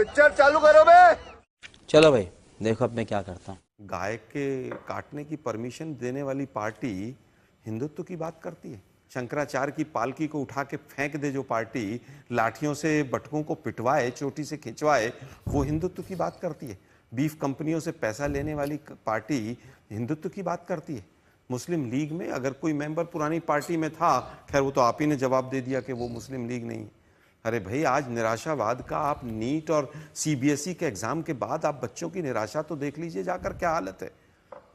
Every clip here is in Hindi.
पिक्चर चालू करो बे। चलो भाई देखो अब मैं क्या करता हूँ। गाय के काटने की परमिशन देने वाली पार्टी हिंदुत्व की बात करती है। शंकराचार्य की पालकी को उठा के फेंक दे जो पार्टी, लाठियों से बटकों को पिटवाए, चोटी से खिंचवाए, वो हिंदुत्व की बात करती है। बीफ कंपनियों से पैसा लेने वाली पार्टी हिंदुत्व की बात करती है। मुस्लिम लीग में अगर कोई मेंबर पुरानी पार्टी में था, खैर वो तो आप ही ने जवाब दे दिया कि वो मुस्लिम लीग नहीं है। अरे भाई, आज निराशावाद का आप नीट और सीबीएसई के एग्जाम के बाद आप बच्चों की निराशा तो देख लीजिए जाकर क्या हालत है।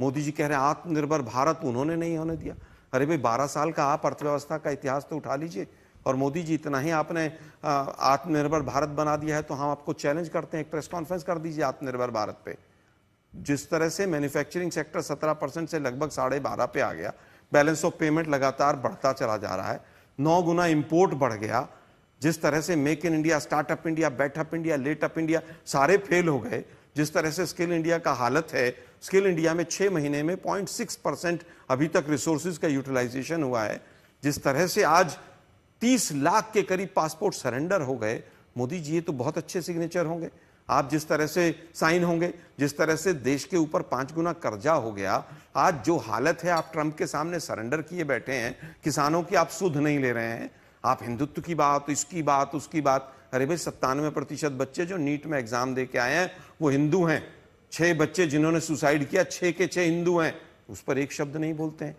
मोदी जी कह रहे हैं आत्मनिर्भर भारत उन्होंने नहीं होने दिया। अरे भाई, 12 साल का आप अर्थव्यवस्था का इतिहास तो उठा लीजिए, और मोदी जी इतना ही आपने आत्मनिर्भर भारत बना दिया है तो हम आपको चैलेंज करते हैं, एक प्रेस कॉन्फ्रेंस कर दीजिए आत्मनिर्भर भारत पे। जिस तरह से मैन्युफैक्चरिंग सेक्टर 17% से लगभग 12.5 पे आ गया, बैलेंस ऑफ पेमेंट लगातार बढ़ता चला जा रहा है, 9 गुना इंपोर्ट बढ़ गया, जिस तरह से make in India, startup India, बैटअप इंडिया, लेटअप इंडिया सारे फेल हो गए, जिस तरह से स्किल इंडिया का हालत है, स्किल इंडिया में 6 महीने में 0.6% अभी तक रिसोर्सेज का यूटिलाइजेशन हुआ है, जिस तरह से आज 30 लाख के करीब पासपोर्ट सरेंडर हो गए। मोदी जी, ये तो बहुत अच्छे सिग्नेचर होंगे। आप जिस तरह से साइन होंगे, जिस तरह से देश के ऊपर 5 गुना कर्जा हो गया, आज जो हालत है, आप ट्रंप के सामने सरेंडर किए बैठे हैं, किसानों की आप सुध नहीं ले रहे हैं, आप हिंदुत्व की बात, इसकी बात, उसकी बात। अरे भाई, 97% बच्चे जो नीट में एग्जाम दे के आए हैं वो हिंदू हैं। 6 बच्चे जिन्होंने सुसाइड किया, 6 के 6 हिंदू हैं, उस पर एक शब्द नहीं बोलते हैं।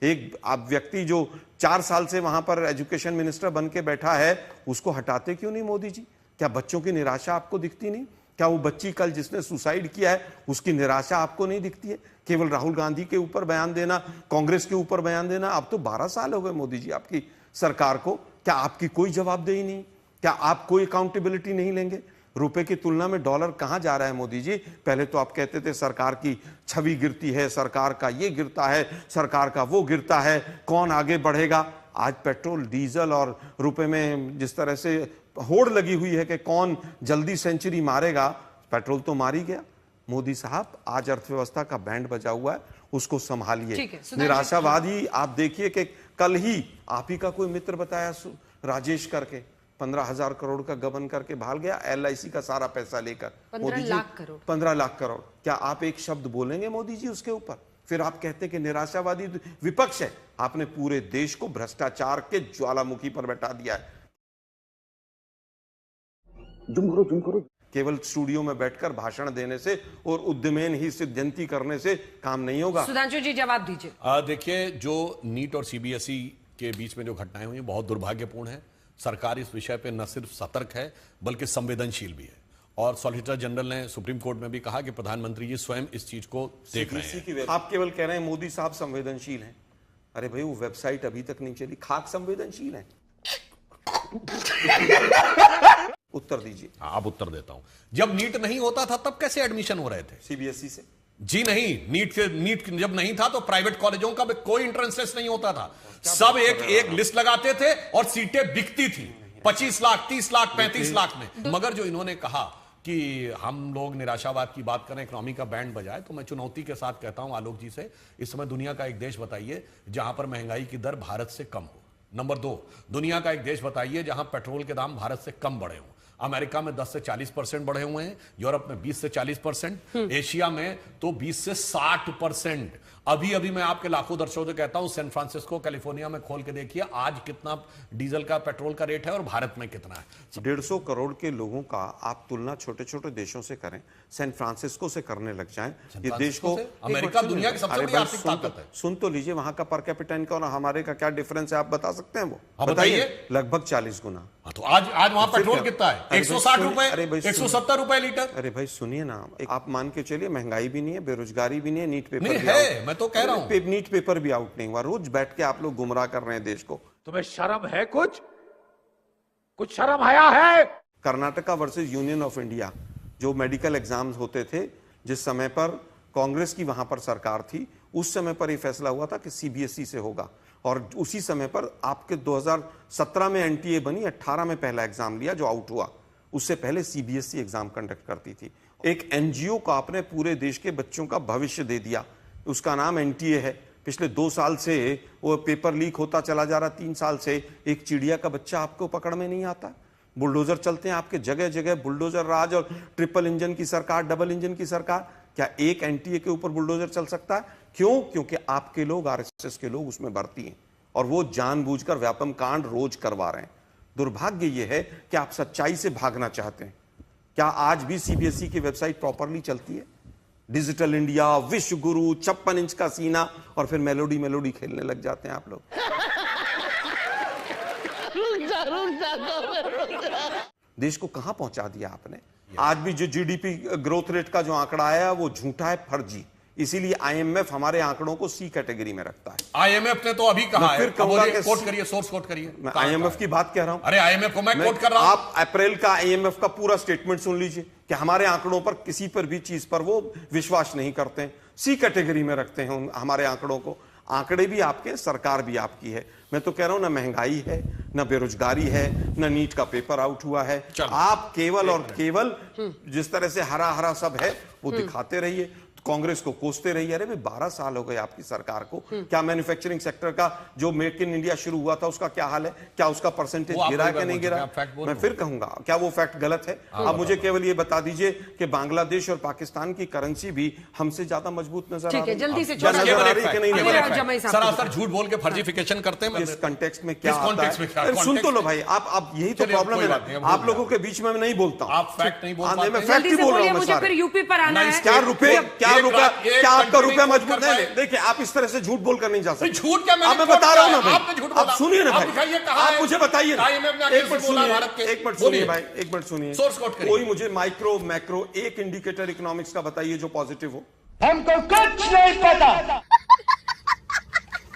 एक आप व्यक्ति जो 4 साल से वहां पर एजुकेशन मिनिस्टर बन के बैठा है, उसको हटाते क्यों नहीं मोदी जी? क्या बच्चों की निराशा आपको दिखती नहीं? क्या वो बच्ची कल जिसने सुसाइड किया है उसकी निराशा आपको नहीं दिखती है? केवल राहुल गांधी के ऊपर बयान देना, कांग्रेस के ऊपर बयान देना। अब तो 12 साल हो गए मोदी जी आपकी सरकार को, क्या आपकी कोई जवाबदेही नहीं? क्या आप कोई अकाउंटेबिलिटी नहीं लेंगे? रुपए की तुलना में डॉलर कहां जा रहा है मोदी जी? पहले तो आप कहते थे सरकार की छवि गिरती है, सरकार का ये गिरता है, सरकार का वो गिरता है, कौन आगे बढ़ेगा? आज पेट्रोल, डीजल और रुपए में जिस तरह से होड़ लगी हुई है कि कौन जल्दी सेंचुरी मारेगा, पेट्रोल तो मार ही गया। मोदी साहब, आज अर्थव्यवस्था का बैंड बजा हुआ है, उसको संभालिए। निराशावादी आप देखिए कि कल ही आप ही का कोई मित्र बताया, राजेश करके 15,000 करोड़ का गबन करके भाग गया, LIC का सारा पैसा लेकर। 15 लाख करोड़। क्या आप एक शब्द बोलेंगे मोदी जी उसके ऊपर? फिर आप कहते कि निराशावादी विपक्ष है। आपने पूरे देश को भ्रष्टाचार के ज्वालामुखी पर बैठा दिया है। जुम करो। केवल स्टूडियो में बैठकर भाषण देने से और उद्यमेन ही सिद्धांति करने से काम नहीं होगा। सुधांशु जी, जवाब दीजिए। देखिए, जो नीट और सीबीएसई के बीच में जो घटनाएं हुई बहुत दुर्भाग्यपूर्ण है। सरकार इस विषय पे न सिर्फ सतर्क है बल्कि संवेदनशील भी है, और सॉलिसिटर जनरल ने सुप्रीम कोर्ट में भी कहा कि प्रधानमंत्री जी स्वयं इस चीज को देख रहे हैं। आप केवल कह रहे हैं मोदी साहब संवेदनशील हैं। अरे भाई, वो वेबसाइट अभी तक नहीं चली, खाक संवेदनशील है। उत्तर दीजिए। आप उत्तर देता हूं। जब नीट नहीं होता था तब कैसे एडमिशन हो रहे थे? सीबीएसई से जी नहीं। नीट जब नहीं था तो प्राइवेट कॉलेजों का कोई एंट्रेंस टेस्ट नहीं होता था। सब एक लिस्ट लगाते थे और सीटें बिकती थी 25 लाख, 30 लाख, 35 लाख में। मगर जो इन्होंने कहा कि हम लोग निराशावाद की बात करें, इकोनॉमी का बैंड बजाए, तो मैं चुनौती के साथ कहता हूं आलोक जी से, इस समय दुनिया का एक देश बताइए जहां पर महंगाई की दर भारत से कम हो। नंबर 2, दुनिया का एक देश बताइए जहां पेट्रोल के दाम भारत से कम बढ़े हों। अमेरिका में 10 से 40% बढ़े हुए हैं, यूरोप में 20 से 40%, एशिया में तो 20 से 60%। अभी अभी मैं आपके लाखों दर्शकों से कहता हूं, सैन फ्रांसिस्को कैलिफोर्निया में खोल के देखिए आज कितना डीजल का, पेट्रोल का रेट है और भारत में कितना है। 150 करोड़ के लोगों का आप तुलना छोटे छोटे देशों से करें, सैन फ्रांसिस्को से करने लग जाएं, ये देश को, अमेरिका दुनिया की सबसे बड़ी आर्थिक ताकत है। सुन तो लीजिए, वहां का पर कैपिटा इनकम और हमारे का क्या डिफरेंस है, आप बता सकते हैं? वो बताइए। लगभग 40 गुना। तो आज वहां पेट्रोल कितना है? 160 रुपए, 170 रुपए लीटर। अरे भाई सुनिए ना, आप मान के चलिए महंगाई भी नहीं है, बेरोजगारी भी नहीं है, नीट पेपर नहीं है, मैं तो कह रहा हूं नीट पेपर भी आउट नहीं हुआ। रोज बैठ के आप लोग गुमराह कर रहे हैं देश को। तुम्हें शर्म है? कुछ शर्म आया है? Karnataka versus union of India, जो मेडिकल एग्जाम्स होते थे, जिस समय पर कांग्रेस की वहां पर सरकार थी, उस समय पर यह फैसला हुआ था कि सीबीएसई से होगा, और उसी समय पर आपके 2017 में एनटीए बनी, 18 में पहला एग्जाम लिया जो आउट हुआ। उससे पहले सीबीएसई एग्जाम कंडक्ट करती थी। एक एनजीओ को आपने पूरे देश के बच्चों का भविष्य दे दिया, उसका नाम एनटीए है, पिछले 2 साल से वो पेपर लीक होता चला जा रहा, 3 साल से एक चिड़िया का बच्चा आपको पकड़ में नहीं आता। बुलडोजर चलते हैं आपके जगह जगह, बुलडोजर राज, और ट्रिपल इंजन की सरकार, डबल इंजन की सरकार। क्या एक एनटीए के ऊपर बुलडोजर चल सकता है? क्यों? क्योंकि आपके लोग, आरएसएस के लोग उसमें भर्ती हैं और वो जानबूझकर व्यापम कांड रोज करवा रहे हैं। दुर्भाग्य यह है कि आप सच्चाई से भागना चाहते हैं। क्या आज भी सीबीएसई की वेबसाइट प्रॉपरली चलती है? डिजिटल इंडिया, विश्व गुरु, 56 इंच का सीना, और फिर मेलोडी खेलने लग जाते हैं आप लोग। देश को कहां पहुंचा दिया आपने? आज भी जो जीडीपी ग्रोथ रेट का जो आंकड़ा आया वो झूठा है, फर्जी। इसीलिए आईएमएफ हमारे आंकड़ों को सी कैटेगरी में रखता है। आईएमएफ ने तो अभी कहा है, कोट करिए, सोर्स कोट करिए। मैं आईएमएफ की बात कह रहा हूं। अरे आईएमएफ को मैं कोट कर रहा हूं। आप अप्रैल का आईएमएफ का पूरा स्टेटमेंट सुन लीजिए कि हमारे आंकड़ों पर, किसी पर भी चीज पर वो विश्वास नहीं करते हैं, सी कैटेगरी में रखते हैं हमारे आंकड़ों को। आंकड़े भी आपके, सरकार भी आपकी है। मैं तो कह रहा हूं, ना महंगाई है, ना बेरोजगारी है, ना नीट का पेपर आउट हुआ है। आप केवल और केवल जिस तरह से हरा हरा सब है वो दिखाते रहिए, कांग्रेस को कोसते रहिए। अरे भाई 12 साल हो गए आपकी सरकार को। क्या मैन्युफैक्चरिंग सेक्टर का जो मेक इन इंडिया शुरू हुआ था उसका क्या हाल है? क्या उसका परसेंटेज गिरा कि नहीं गिरा? मैं फिर कहूंगा, क्या वो फैक्ट गलत है? अब मुझे केवल ये बता दीजिए कि बांग्लादेश और पाकिस्तान की करेंसी भी हमसे ज्यादा मजबूत नजर आ रही है। जल्दी से सरासर झूठ बोल के फर्जिफिकेशन करते हैं। इस कंटेक्स्ट में क्या आता है? सुन तो लो भाई, आप यही तो प्रॉब्लम है ना, आप लोगों के बीच में मैं नहीं बोलता हूं। आप फैक्ट नहीं बोल पाते। मैं फैक्ट ही बोल रहा हूं। मुझे फिर यूपी पर आना है। क्या रुपए, क्या आपका रुपया मजबूत नहीं? देखिए, आप इस तरह से झूठ बोल कर नहीं जा सकते। झूठ क्या? मैं बता रहा हूं ना भाई, आपने झूठ बोला। आप सुनिए ना भाई, आप मुझे बताइए ना। एक मिनट सुनिए भाई, एक मिनट सुनिए। सोर्स कोट करिए। कोई मुझे माइक्रो मैक्रो एक इंडिकेटर इकोनॉमिक्स का बताइए जो पॉजिटिव हो। हमको कुछ नहीं पता।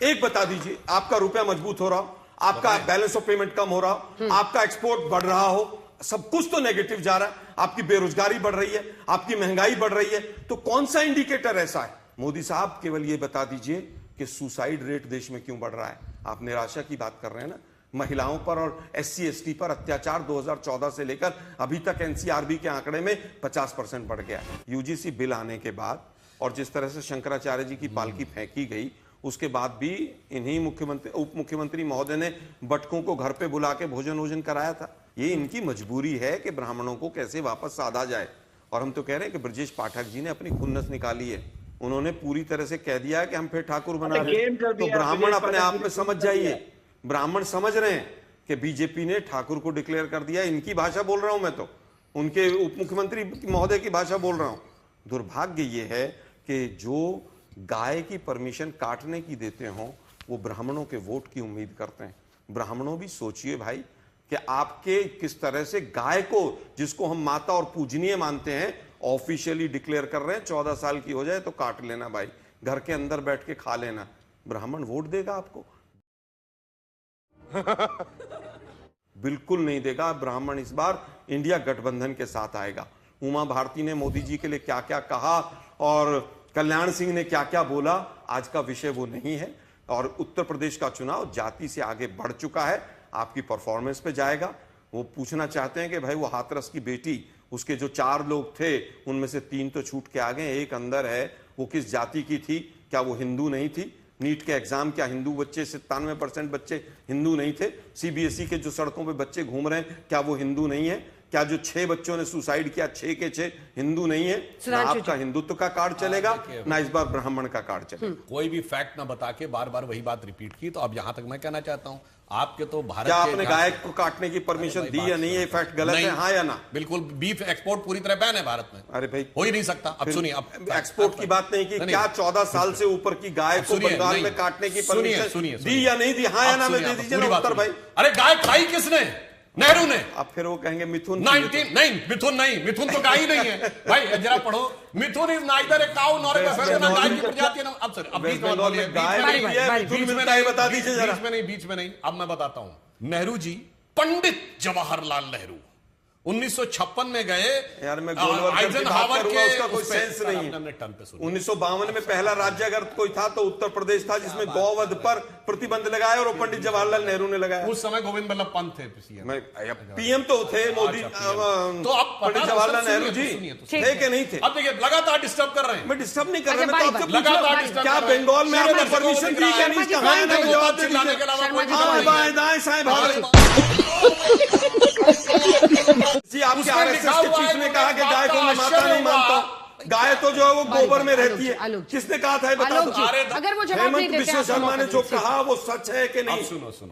एक बता दीजिए, आपका रुपया मजबूत हो रहा हो, आपका बैलेंस ऑफ पेमेंट कम हो रहा हो, आपका एक्सपोर्ट बढ़ रहा हो, सब कुछ तो नेगेटिव जा रहा है, आपकी बेरोजगारी बढ़ रही है, आपकी महंगाई बढ़ रही है, तो कौन सा इंडिकेटर ऐसा है? मोदी साहब केवल ये बता दीजिए कि सुसाइड रेट देश में क्यों बढ़ रहा है। आप निराशा की बात कर रहे हैं ना। महिलाओं पर और SC ST पर अत्याचार 2014 से लेकर अभी तक एनसीआरबी के आंकड़े में 50% बढ़ गया। यूजीसी बिल आने के बाद और जिस तरह से शंकराचार्य जी की पालकी फेंकी गई, उसके बाद भी इन्हीं उप मुख्यमंत्री महोदय ने बटकों को घर पे बुला के भोजन वोजन कराया था। ये इनकी मजबूरी है कि ब्राह्मणों को कैसे वापस साधा जाए। और हम तो कह रहे हैं कि ब्रजेश पाठक जी ने अपनी खुन्नस निकाली है। उन्होंने पूरी तरह से कह दिया है कि हम फिर ठाकुर बना रहे हैं। तो ब्राह्मण अपने आप में समझ जाइए, ब्राह्मण समझ रहे हैं कि बीजेपी ने ठाकुर को डिक्लेयर कर दिया। इनकी भाषा बोल रहा हूं मैं, तो उनके उप मुख्यमंत्री महोदय की भाषा बोल रहा हूं। दुर्भाग्य ये है कि जो गाय की परमिशन काटने की देते हो वो ब्राह्मणों के वोट की उम्मीद करते हैं। ब्राह्मणों भी सोचिए भाई कि आपके किस तरह से गाय को, जिसको हम माता और पूजनीय मानते हैं, ऑफिशियली डिक्लेयर कर रहे हैं 14 साल की हो जाए तो काट लेना भाई, घर के अंदर बैठ के खा लेना। ब्राह्मण वोट देगा आपको? बिल्कुल नहीं देगा। ब्राह्मण इस बार इंडिया गठबंधन के साथ आएगा। उमा भारती ने मोदी जी के लिए क्या क्या कहा और कल्याण सिंह ने क्या क्या बोला, आज का विषय वो नहीं है। और उत्तर प्रदेश का चुनाव जाति से आगे बढ़ चुका है, आपकी परफॉर्मेंस पे जाएगा। वो पूछना चाहते हैं कि भाई वो हाथरस की बेटी, उसके जो 4 लोग थे उनमें से 3 तो छूट के आ गए, एक अंदर है, वो किस जाति की थी? क्या वो हिंदू नहीं थी? नीट के एग्जाम क्या हिंदू बच्चे, 97% बच्चे हिंदू नहीं थे? सीबीएसई के जो सड़कों पे बच्चे घूम रहे हैं, क्या वो हिंदू नहीं है? क्या जो 6 बच्चों ने सुसाइड किया 6 के 6 हिंदू नहीं है? ना आपका हिंदुत्व का कार्ड चलेगा, ना इस बार ब्राह्मण का कार्ड चलेगा। कोई भी फैक्ट ना बता के बार बार वही बात रिपीट की। तो अब यहां तक मैं कहना चाहता हूं, आपके तो भारत क्या आपने गाय को काटने की परमिशन दी या नहीं? ये फैक्ट गलत है, हाँ या ना? बिल्कुल, बीफ एक्सपोर्ट पूरी तरह बैन है भारत में। अरे भाई हो ही नहीं सकता। अब सुनिए, अब एक्सपोर्ट की बात नहीं की, क्या 14 साल से ऊपर की गाय को बंगाल में काटने की परमिशन दी या नहीं दी? हाँ या ना में दे दीजिए ना उत्तर भाई। अरे गाय खाई किसने? नेहरू ने। अब फिर वो कहेंगे मिथुन। नहीं, मिथुन तो गाय ही नहीं है भाई। जरा पढ़ो, Mithun is neither a cow nor a buffalo, ना गाय की प्रजाति है ना। अब सर, अब बीच में बता दीजिए जरा। बीच में नहीं। अब मैं बताता हूं। नेहरू जी, पंडित जवाहरलाल नेहरू, 1956 में गए यार मैं गोलवलकर की बात आइजनहावर करूंगा, के उसका कोई उस पे- सेंस नहीं है। हमने टर्म पे सुना। 1952 में पहला राज्य अगर कोई था तो उत्तर प्रदेश था, जिसमें गौवध पर प्रतिबंध लगाया और वो पंडित जवाहरलाल नेहरू ने लगाया। उस समय गोविंद बल्लभ पंत थे सीएम। मैं पीएम तो थे मोदी, तो अब पंडित जवाहरलाल नेहरू जी थे कि नहीं थे? अब देखिए लगातार डिस्टर्ब कर रहे हैं। मैं डिस्टर्ब नहीं कर रहा, अच्छा, मैं तो भाई, आपसे लगातार पूछ रहा डिस्टर्ब क्या कर रहे हैं। बंगाल में आपने मेरे दर्शकों परमिशन को दी दिख क्या रहा नहीं? है। इसका शर्मा हाँ जी ना को जवाब बात चिल्लाने के अलावा कोई शर्मा जी जवाब हाँ, नहीं बाएं है। दाएं साएं भाग जी। आपके उसमें आरएसएस लिखा के हुआ है चीफ ने कहा कि बात गाय को का मैं माता आश्चर्य नहीं मानता हुआ। हूं। गाय तो जो है वो गोबर में रहती है। आलोक जी। किसने कहा था ये बता आलोक दो। जी, अगर वो जवाब नहीं हेमंत देते बिश्व आपको शर्मा ने मौका जो दीजिए। कहा वो सच है कि अब नहीं?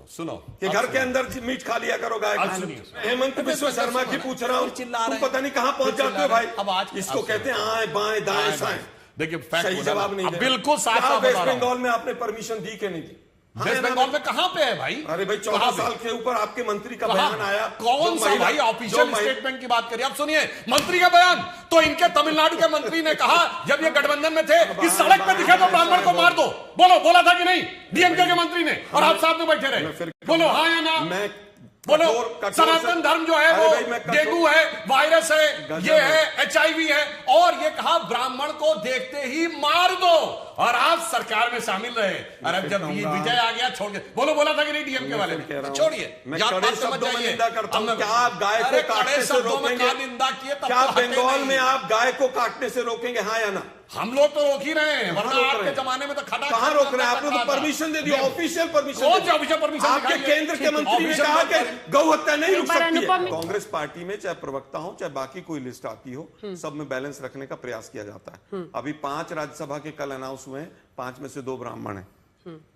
सुनो कि घर के अंदर मीट खा लिया करो गाय अब का। सुनिए। हेमंत बिश्व शर्मा की पूछ रहा हूँ, चिल्ला रहे तुम हैं। पता नहीं कहाँ पहुंच जाते हो भाई। अब आज इसको कहते हैं आए बाएं दाएं साएं। देखिए फैक्ट सही जवाब नहीं अब दे। बिल्कुल साफ क्या साफ वेस्ट बता रहा हूं। बंगाल में आपने परमिशन दी कि नहीं दी? हाँ वेस्ट या ना बंगाल भाई? में कहां पे है भाई? अरे भाई 14 कहां पे? साल के ऊपर आपके मंत्री का कहां? बयान आया। कौन जो सा महिला- भाई जो ऑफिशियल महिला- स्टेटमेंट की बात करिए। अब सुनिए मंत्री का बयान तो इनके तमिलनाडु के मंत्री ने कहा जब ये गठबंधन में थे कि सड़क पे दिखे तो ब्राह्मण को मार दो। बोलो बोला था कि नहीं डीएमके के मंत्री ने? और आप साथ में बैठे रहे। बोलो हाँ या ना? मैं बोलो कठोर सनातन धर्म जो है अरे वो भाई, मैं कठोर- डेंगू है, वायरस है, गजब ये है। है, HIV है, और ये कहा ब्राह्मण को देखते ही मार दो। और आप सरकार में शामिल रहे। अरे जब ये विजय आ गया छोड़ के बोला था कि नहीं डीएमके वाले कह रहा ने? हूं। छोड़िए मैं जात कड़े पात समझ शब्दों में जाइए। निंदा करता हूं। अब क्या आप गाय को अरे काटने कड़े से शब्दों में रोकेंगे? क्या निंदा किए तब क्या तो हटे बंगाल नहीं। में आप गाय को काटने से रोकेंगे? हाँ या ना? हम लोग तो रोक ही रहे हैं, वरना रोक रहे आपके हैं? जमाने में तो खड़ा कहाँ रोक रहे हैं? आपने तो परमिशन दे दी, ऑफिशियल परमिशन। कौन सी ऑफिशियल परमिशन आपके दिखाइए? केंद्र के मंत्री ने ऑफिशियल कहा कि परमिशन- गौ हत्या नहीं रुक एक बार सकती है। अनुपम- कांग्रेस पार्टी में चाहे प्रवक्ता हो चाहे बाकी कोई लिस्ट आती हो, सब में बैलेंस रखने का प्रयास किया जाता है। अभी 5 राज्यसभा के कल अनाउंस हुए हैं, 5 में से 2 ब्राह्मण हैं।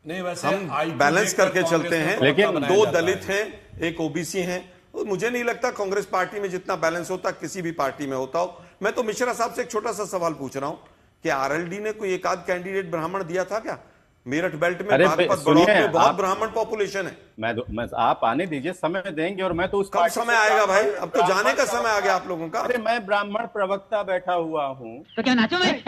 नहीं वैसे हम IQ बैलेंस देखकर करके कांग्रेस चलते में हैं। प्रवक्ता लेकिन बनाया 2 जाता है। दलित हैं, एक ओबीसी हैं। और मुझे नहीं लगता कांग्रेस पार्टी में जितना बैलेंस होता किसी भी पार्टी में होता हो। मैं तो मिश्रा साहब से एक छोटा सा सवाल पूछ रहा हूं कि आरएलडी ने कोई एक आध कैंडिडेट ब्राह्मण दिया था क्या? मेरठ बेल्ट में अरे बागपत सुनिए, ब्लॉक में बहुत आप- ब्राह्मण पॉपुलेशन है। मैं आप आने दीजिए, समय देंगे। और मैं तो उस कब पार्टी समय से आएगा भाई? ब्राह्मण- अब तो जाने का समय आ गया आप लोगों का। अरे मैं ब्राह्मण प्रवक्ता बैठा हुआ हूँ। तो क्या नाचो मैं?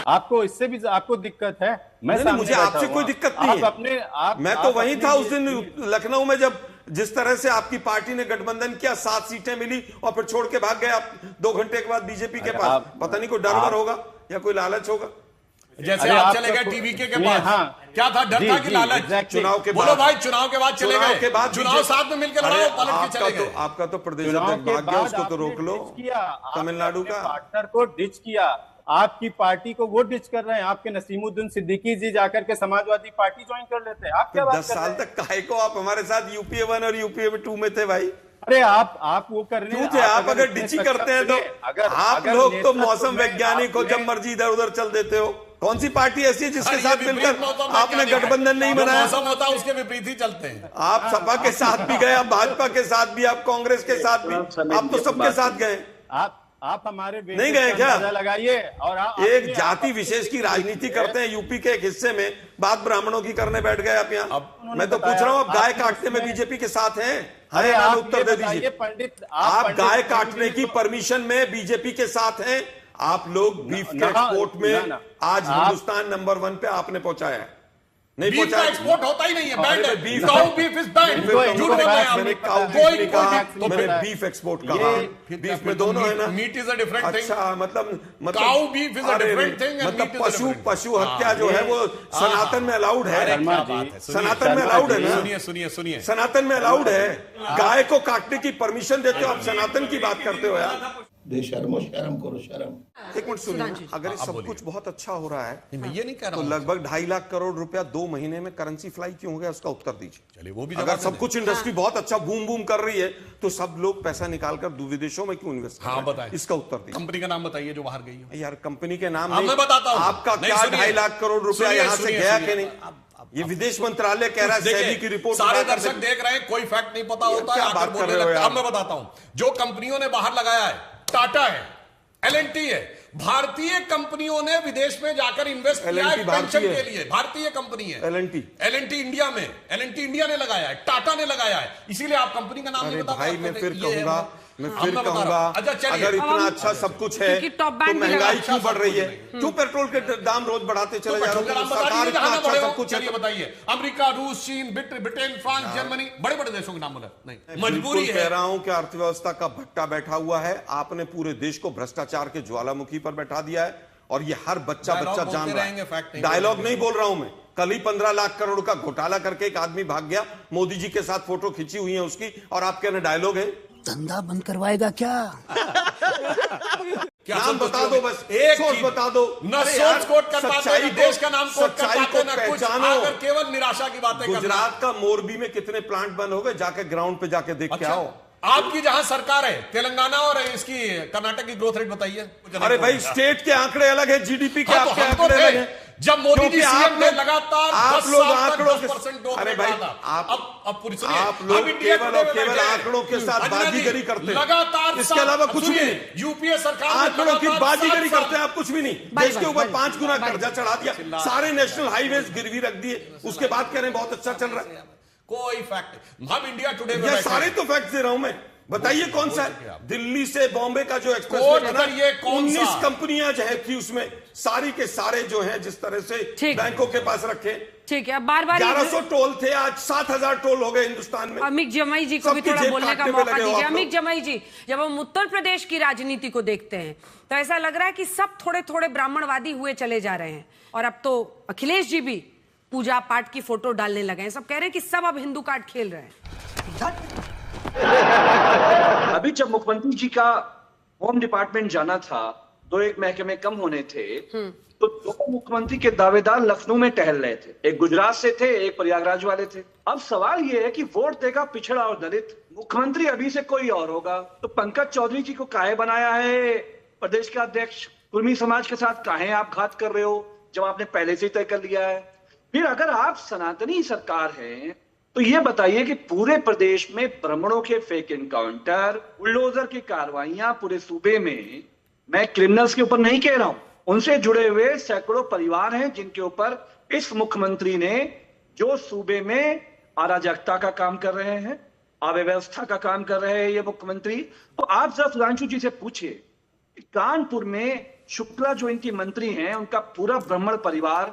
आपको इससे भी आपको दिक्कत है? मैं नहीं, सामने मुझे बैठा आपसे हुआ। कोई दिक्कत आप नहीं है। अपने आप मैं तो आप वहीं अपने था उस लिए- दिन लखनऊ में, जब जिस तरह से आपकी पार्टी ने गठबंधन किया, 7 सीटें मिली और फिर छोड़ के भाग गए आप 2 घंटे के बाद बीजेपी के अरे पास। आप- पता नहीं कोई डर वर होगा या कोई लालच होगा। जैसे अरे आप आप चले तो- गए टीवीके के नहीं, पास। हाँ। क्या था? डर जी, था कि जी, लालच? exactly। चुनाव के बोलो बाद भाई चुनाव के बाद चले चुनाव गए। के बाद चुनाव बीजेपी- साथ में मिलकर अरे लड़ाओ, पलट के आपका चले तो गए। आपका तो प्रदेश चुनाव अध्यक्ष के भाग गया, बाद उसको तो आपने रोक लो। डिच किया। तमिलनाडु आपने का अपने पार्टनर को डिच किया। आपकी पार्टी को वो डिच कर रहे हैं। आपके नसीमुद्दीन सिद्दीकी जी जाकर के समाजवादी पार्टी ज्वाइन कर लेते हैं। आप क्या बात 10 कर रहे साल हैं? तक काहे को आप हमारे साथ यूपीए 1 और यूपीए 2 में थे भाई? अरे आप वो करने क्यों थे? आप अगर इतने डिची सक्षम- करते हैं तो अगर आप लोग तो नेतृत्व मौसम में वैज्ञानिक हो, आपने- जब मर्जी इधर उधर चल देते हो। कौन सी पार्टी ऐसी है जिसके अरे साथ ये विपरीत मिलकर मौसम आपने वैज्ञानिक है। गठबंधन नहीं जो बनाया? मौसम होता है उसके विपरीत ही चलते हैं। आप सपा के साथ भी गए, आप भाजपा के साथ भी, आप कांग्रेस के साथ भी, आप तो सबके साथ गए। आप हमारे बेटे नहीं गए का क्या? अंदाजा लगाइए। और एक जाति विशेष की राजनीति करते हैं यूपी के एक हिस्से में, बात ब्राह्मणों की करने बैठ गए आप यहाँ। मैं तो पूछ रहा हूँ, आप गाय काटने में बीजेपी के साथ हैं? अरे हाँ, आप उत्तर ये दे बताइए दीजिए। पंडित, आप पंडित गाय जी काटने की को- परमिशन में बीजेपी के साथ हैं? आप लोग बीफ के ना- एक्सपोर्ट में ना। आज आप- हिंदुस्तान नंबर 1 पे आपने पहुंचाया है। नहीं बीफ का पहुंचाया? एक्सपोर्ट होता ही नहीं है, अरे बैंड है। मैं beef- cow beef is band. फिर तो झूठ इनको बोल रहे हैं मैंने आप। काऊ कोई- बीफ नहीं कहा, तो मैंने फिर- बीफ एक्सपोर्ट कहा। फिर बीफ में दोनों है ना। Meat is a different thing. अच्छा, मतलब Cow beef is a अरे, different thing and मतलब meat is a different thing. पशु हत्या जो है वो सनातन में अलाउड है। अरे क्या जी, बात है, सुनिए, सनातन में अलाउड है ना? सुनिए सुनिए सुनिए। सनातन में अलाउड है। गाय को काटने की परमिशन देते हो, आप सनातन की बात करते हो यार। शर्म करो शर्म। एक मिनट सुनिए, अगर ये सब कुछ बहुत अच्छा हो रहा है मैं ये नहीं कह रहा तो हूं। लगभग 2.5 लाख करोड़ रुपया 2 महीने में करेंसी फ्लाई क्यों हो गया, उसका उत्तर दीजिए। चलिए वो भी अगर जवाब सब दे कुछ इंडस्ट्री बहुत अच्छा बूम बूम कर रही है तो सब लोग पैसा निकालकर विदेशों में क्यों इन्वेस्ट कर हाँ, रहे हैं? बताएं। इसका उत्तर दीजिए। कंपनी का नाम बताइए जो बाहर गई हो। यार कंपनी के नाम अब नहीं, मैं बताता हूं। आपका नहीं, क्या सुनिए। 2.5 लाख करोड़ रुपया सुनिए, यहाँ से सुनिए, गया सुनिए। कि नहीं? ये विदेश मंत्रालय कह रहा है, देखिए, सेबी की रिपोर्ट सारे उठाकर दर्शक देख रहे हैं, कोई फैक्ट नहीं पता होता है, क्या आकर बात कर बोलने रहे हो लगते हैं। यार? अब मैं बताता हूं, जो कंपनियों ने बाहर लगाया है, टाटा है, एलएनटी है, भारतीय कंपनियों ने विदेश में जाकर इन्वेस्ट किया है L&T पेंशन भारतीय के है। लिए। भारतीय कंपनी है L&T इंडिया में, एलएनटी इंडिया ने लगाया है, टाटा ने लगाया है। इसीलिए आप कंपनी का नाम नहीं अरे बता भाई, पाते मैं थे। फिर ये है कहूंगा, वो। मैं अब फिर मैं बता रहा कहूंगा, हूं। अच्छा, चलिए। अगर इतना अच्छा सब कुछ है क्योंकि टॉप तो बैंड भी महंगाई लगा। क्यों बढ़ रही है? क्यों पेट्रोल के दाम रोज बढ़ाते चले जा रहे हो? सरकार इतना अच्छा सब कुछ है चलिए तो बताइए, अमेरिका, रूस, चीन, ब्रिटेन, फ्रांस, जर्मनी, बड़े बड़े देशों के नाम बोले नहीं, बिल्कुल मजबूरी कह है। रहा हूं कि अर्थव्यवस्था का भट्टा बैठा हुआ है। आपने पूरे देश को भ्रष्टाचार के ज्वालामुखी पर बैठा दिया है और ये हर बच्चा डायलॉग जान बोलते रहा रहेंगे, फैक्ट है। नहीं डायलॉग बोलेंगे। नहीं बोल रहा हूं मैं। कल ही 15 लाख करोड़ का घोटाला करके एक आदमी भाग गया, मोदी जी के साथ फोटो खींची हुई है उसकी, और आप कह रहे डायलॉग है? धंधा बंद करवाएगा क्या? क्या नाम संतुष्टि बता दो, होगी? बस एक सोच चीज, बता दो। न अरे सोच यार, कोट कर पाते, सच्चाई न को- देश का नाम कोट कर सच्चाई पाते, को न कुछ, पहचानो। आकर केवल निराशा की बातें करना। गुजरात का मोरबी में कितने प्लांट बंद हो गए? जाके ग्राउंड पे जाके देख के अच्छा, आओ। आपकी जहां सरकार है, तेलंगाना और इसकी कर्नाटक की ग्रोथ रेट बताइए। अरे भाई, स्टेट के आंकड़े अलग है, जीडीपी के हाँ, तो आपके हम तो आंकड़े थे। अलग हैं। जब मोदी जी क्योंकि सीएम आप थे, लोग- लगातार आप 10 लोग साल तक आंकड़ों 10% ग्रोथ अरे रेट भाई, रहा था। अब पूरी सुनिए, आप लोग हम इंडिया केवल टुडे और में केवल बैठे हैं। आंकड़ों के साथ अंजना जी, बाजीगरी करते हैं। लगातार इसके अलावा कुछ भी सुनिए, नहीं। यूपीए सरकार ने आंकड़ों की लगातार बाजीगरी 7 साल- करते हैं आप, कुछ भी नहीं। देश के ऊपर 5 गुना कर्जा चढ़ा दिया, सारे नेशनल हाईवेज गिरवी रख दिए, उसके बाद कह रहे हैं बहुत अच्छा चल रहा है। कोई फैक्ट, हम इंडिया टुडे में ये बैठे सारे हैं। तो फैक्ट दे रहा हूं मैं। बताइए कौन सा है? दिल्ली से बॉम्बे का जो एक्सप्रेस कोट वे करिए, कौन 19 सा? कंपनियां जो है थी उसमें, सारी के सारे जो है जिस तरह से ठीक। बैंकों के पास रखे, ठीक है, अब बार बार 1100 टोल थे, आज 7000 टोल हो गए हिंदुस्तान में। अमित जमाई जी को भी सबकी थोड़ा जेब बोलने का काटने पे मौका लगे हो दीजिए। आप लोग। अमित जमाई जी, जब हम उत्तर प्रदेश की राजनीति को देखते हैं तो ऐसा लग रहा है कि सब थोड़े थोड़े ब्राह्मणवादी हुए चले जा रहे हैं, और अब तो अखिलेश जी भी पूजा पाठ की फोटो डालने लगे हैं। सब कह रहे हैं कि सब अब हिंदू कार्ड खेल रहे हैं। अभी जब मुख्यमंत्री जी का होम डिपार्टमेंट जाना था, 2-1 महकमे कम होने थे, तो 2 मुख्यमंत्री के दावेदार लखनऊ में टहल रहे थे। एक गुजरात से थे, एक प्रयागराज वाले थे। अब सवाल यह है कि वोट देगा पिछड़ा और दलित, मुख्यमंत्री अभी से कोई और होगा। तो पंकज चौधरी जी को काहे बनाया है प्रदेश का अध्यक्ष? कुर्मी समाज के साथ काहे आप घात कर रहे हो जब आपने पहले से तय कर लिया है? फिर अगर आप सनातनी सरकार हैं तो ये बताइए कि पूरे प्रदेश में ब्राह्मणों के फेक एनकाउंटर, बुलडोजर की कार्रवाइयां पूरे सूबे में, मैं क्रिमिनल्स के ऊपर नहीं कह रहा हूं, उनसे जुड़े हुए सैकड़ों परिवार हैं जिनके ऊपर इस मुख्यमंत्री ने जो सूबे में अराजकता का काम कर रहे हैं, अव्यवस्था का काम कर रहे हैं ये मुख्यमंत्री। तो आप जरा सुधांशु जी से पूछिए, कानपुर में शुक्ला जो इनके मंत्री हैं, उनका पूरा ब्राह्मण परिवार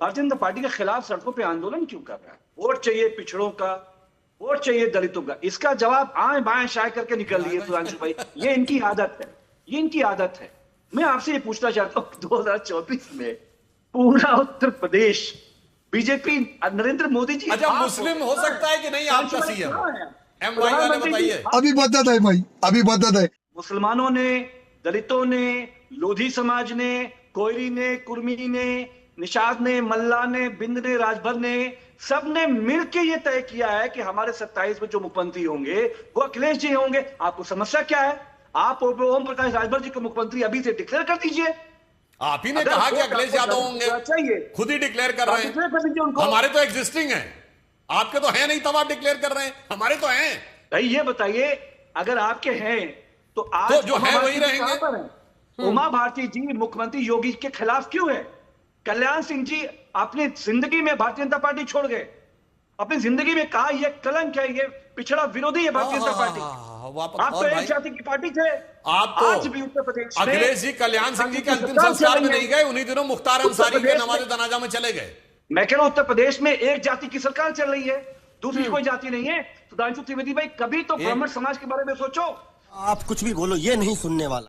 भारतीय जनता पार्टी के खिलाफ सड़कों पे आंदोलन क्यों कर रहा है? वोट चाहिए पिछड़ों का, वोट चाहिए दलितों का। इसका जवाब आए बाएं शाय करके निकल लिए सुधांशु भाई। ये इनकी आदत है, ये इनकी आदत है। मैं आपसे ये पूछना चाहता हूं, 2024 में पूरा उत्तर प्रदेश बीजेपी, नरेंद्र मोदी जी अच्छा, मुस्लिम हो सकता है कि नहीं आपका सीएम? एमवाई वाले बताइए। अभी बदत है भाई, अभी बदत है। मुसलमानों ने, दलितों ने, लोधी समाज ने, कोयरी ने, कुर्मी ने, निषाद ने, मल्ला ने, बिंद ने, राजभर ने, सब ने मिलकर यह तय किया है कि हमारे 27 में जो मुख्यमंत्री होंगे वो अखिलेश जी होंगे। आपको समस्या क्या है? आप ओम प्रकाश राजभर जी को मुख्यमंत्री अभी से डिक्लेयर कर दीजिए। आप ही ने कहा कि अखिलेश यादव होंगे, चाहिए खुद ही डिक्लेयर कर रहे हैं। हमारे तो एग्जिस्टिंग है, आपके तो है नहीं तब आप डिक्लेयर कर रहे हैं, हमारे तो हैं। भाई ये बताइए, अगर आपके हैं तो आज तो जो उमा है वही भारती जी रहेंगे। कहां पर हैं? उमा भारती जी मुख्यमंत्री योगी के खिलाफ क्यों है? कल्याण सिंह जी अपनी जिंदगी में भारतीय जनता पार्टी छोड़ गए, अपनी जिंदगी में कहा यह कलंक है, ये पिछड़ा विरोधी है भारतीय जनता पार्टी। आप तो एक जाति की पार्टी थे। आप तो आज भी उत्तर प्रदेश में अखिलेश जी कल्याण सिंह जी के अंतिम संस्कार में नहीं गए, उन्हीं दिनों मुख्तार अंसारी के नमाज़े जनाजा में चले गए। मैं कह रहा हूं उत्तर प्रदेश में एक जाति की सरकार चल रही है, दूसरी कोई जाति नहीं है। सुधांशु त्रिवेदी भाई, कभी तो ब्राह्मण समाज के बारे में सोचो। आप कुछ भी बोलो, ये नहीं सुनने वाला।